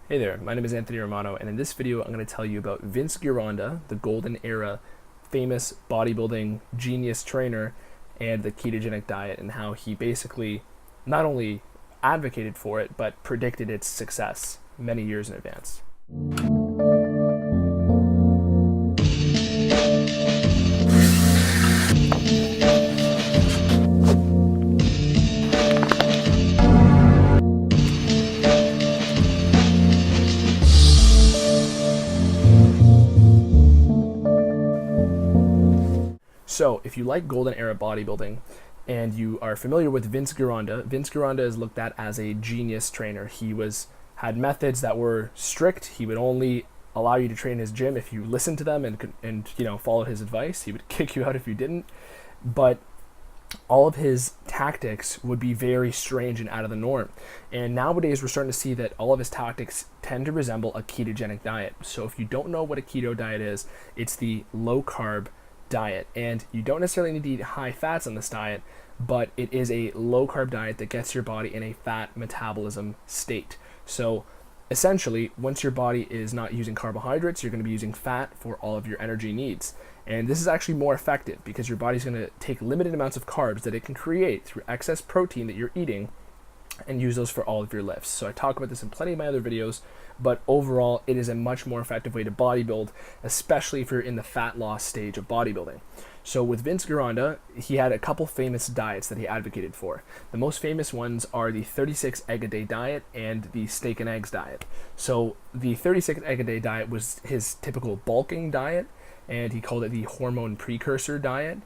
Hey there, my name is Anthony Romano, and in this video I'm going to tell you about Vince Gironda, the golden era famous bodybuilding genius trainer, and the ketogenic diet, and how he basically not only advocated for it, but predicted its success many years in advance. So, if you like golden era bodybuilding and you are familiar with Vince Gironda is looked at as a genius trainer. He had methods that were strict. He would only allow you to train in his gym if you listened to them and followed his advice. He would kick you out if you didn't. But all of his tactics would be very strange and out of the norm. And nowadays we're starting to see that all of his tactics tend to resemble a ketogenic diet. So if you don't know what a keto diet is, it's the low carb diet, and you don't necessarily need to eat high fats on this diet, but it is a low carb diet that gets your body in a fat metabolism state. So essentially, once your body is not using carbohydrates, you're going to be using fat for all of your energy needs. And this is actually more effective because your body's going to take limited amounts of carbs that it can create through excess protein that you're eating and use those for all of your lifts. So I talk about this in plenty of my other videos, but overall it is a much more effective way to bodybuild, especially if you're in the fat loss stage of bodybuilding. So with Vince Gironda, he had a couple famous diets that he advocated for. The most famous ones are the 36 egg a day diet and the steak and eggs diet. So the 36 egg a day diet was his typical bulking diet, and he called it the hormone precursor diet.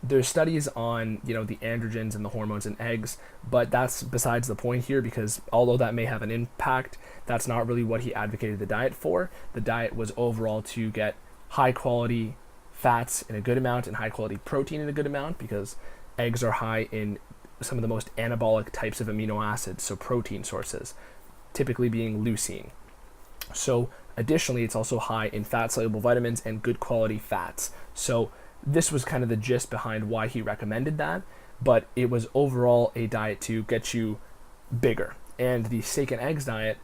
There's studies on the androgens and the hormones in eggs, but that's besides the point here, because although that may have an impact, that's not really what he advocated the diet for. The diet was overall to get high quality fats in a good amount and high quality protein in a good amount, because eggs are high in some of the most anabolic types of amino acids, so protein sources, typically being leucine. So additionally, it's also high in fat soluble vitamins and good quality fats. So this was kind of the gist behind why he recommended that, but it was overall a diet to get you bigger. And the steak and eggs diet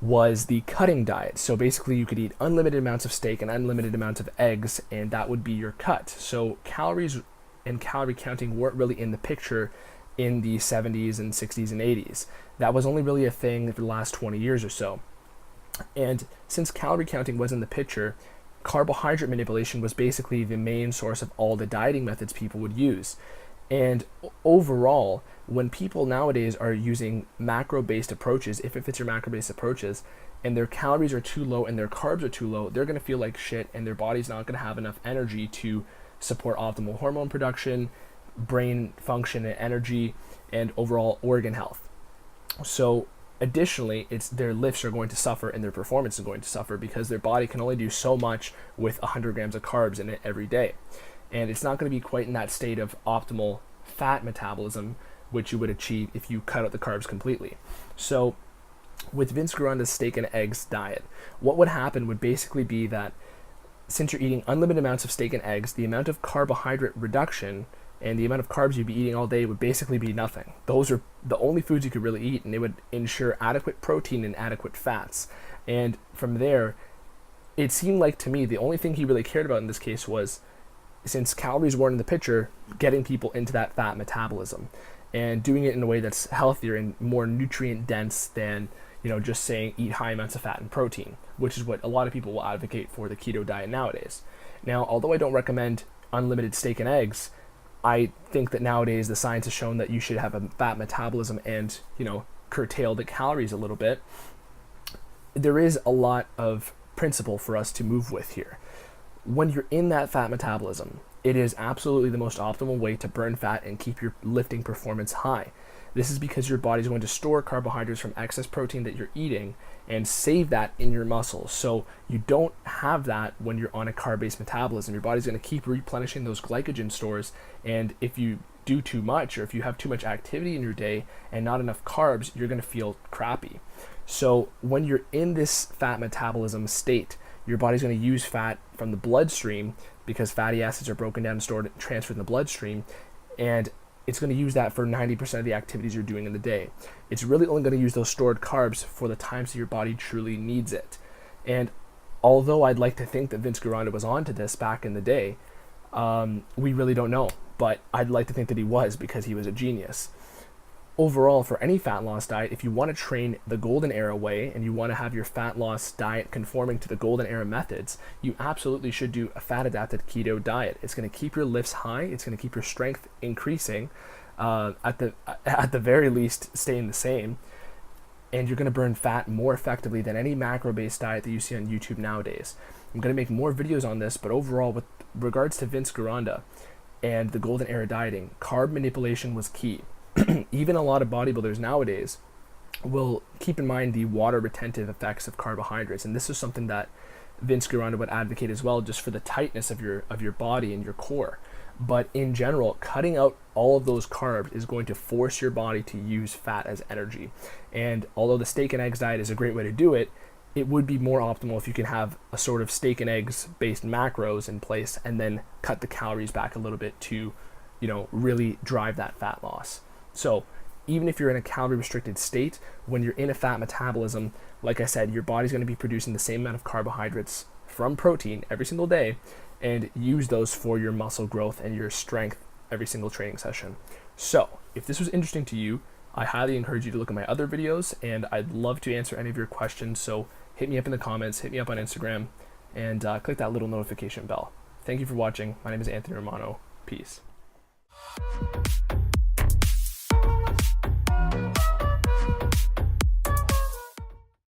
was the cutting diet. So basically you could eat unlimited amounts of steak and unlimited amounts of eggs, and that would be your cut. So calories and calorie counting weren't really in the picture in the 70s and 60s and 80s. That was only really a thing for the last 20 years or so. And since calorie counting was in the picture, carbohydrate manipulation was basically the main source of all the dieting methods people would use. And overall, when people nowadays are using macro-based approaches, if it fits your macro-based approaches, and their calories are too low and their carbs are too low, they're going to feel like shit, and their body's not going to have enough energy to support optimal hormone production, brain function and energy, and overall organ health. So additionally, their lifts are going to suffer and their performance is going to suffer because their body can only do so much with 100 grams of carbs in it every day. And it's not going to be quite in that state of optimal fat metabolism, which you would achieve if you cut out the carbs completely. So with Vince Gironda's steak and eggs diet, what would happen would basically be that since you're eating unlimited amounts of steak and eggs, the amount of carbohydrate reduction and the amount of carbs you'd be eating all day would basically be nothing. Those are the only foods you could really eat, and they would ensure adequate protein and adequate fats. And from there, it seemed like to me the only thing he really cared about in this case was, since calories weren't in the picture, getting people into that fat metabolism and doing it in a way that's healthier and more nutrient dense than just saying eat high amounts of fat and protein, which is what a lot of people will advocate for the keto diet nowadays. Now, although I don't recommend unlimited steak and eggs, I think that nowadays the science has shown that you should have a fat metabolism and, curtail the calories a little bit. There is a lot of principle for us to move with here. When you're in that fat metabolism, it is absolutely the most optimal way to burn fat and keep your lifting performance high. This is because your body's going to store carbohydrates from excess protein that you're eating and save that in your muscles. So you don't have that when you're on a carb-based metabolism. Your body's going to keep replenishing those glycogen stores, and if you do too much, or if you have too much activity in your day and not enough carbs, you're going to feel crappy. So when you're in this fat metabolism state, your body's going to use fat from the bloodstream because fatty acids are broken down and stored and transferred in the bloodstream, and it's going to use that for 90% of the activities you're doing in the day. It's really only going to use those stored carbs for the times that your body truly needs it. And although I'd like to think that Vince Gironda was onto this back in the day, we really don't know. But I'd like to think that he was, because he was a genius. Overall, for any fat loss diet, if you want to train the golden era way and you want to have your fat loss diet conforming to the golden era methods, you absolutely should do a fat adapted keto diet. It's going to keep your lifts high. It's going to keep your strength increasing, at the very least staying the same, and you're going to burn fat more effectively than any macro-based diet that you see on YouTube nowadays. I'm going to make more videos on this, but overall, with regards to Vince Gironda and the golden era dieting, carb manipulation was key. Even a lot of bodybuilders nowadays will keep in mind the water retentive effects of carbohydrates, and this is something that Vince Gironda would advocate as well, just for the tightness of your body and your core. But in general, cutting out all of those carbs is going to force your body to use fat as energy. And although the steak and eggs diet is a great way to do it, it would be more optimal if you can have a sort of steak and eggs based macros in place and then cut the calories back a little bit to, really drive that fat loss. So even if you're in a calorie restricted state, when you're in a fat metabolism, like I said, your body's going to be producing the same amount of carbohydrates from protein every single day, and use those for your muscle growth and your strength every single training session. So if this was interesting to you, I highly encourage you to look at my other videos, and I'd love to answer any of your questions. So hit me up in the comments, hit me up on Instagram, and click that little notification bell. Thank you for watching. My name is Anthony Romano. Peace.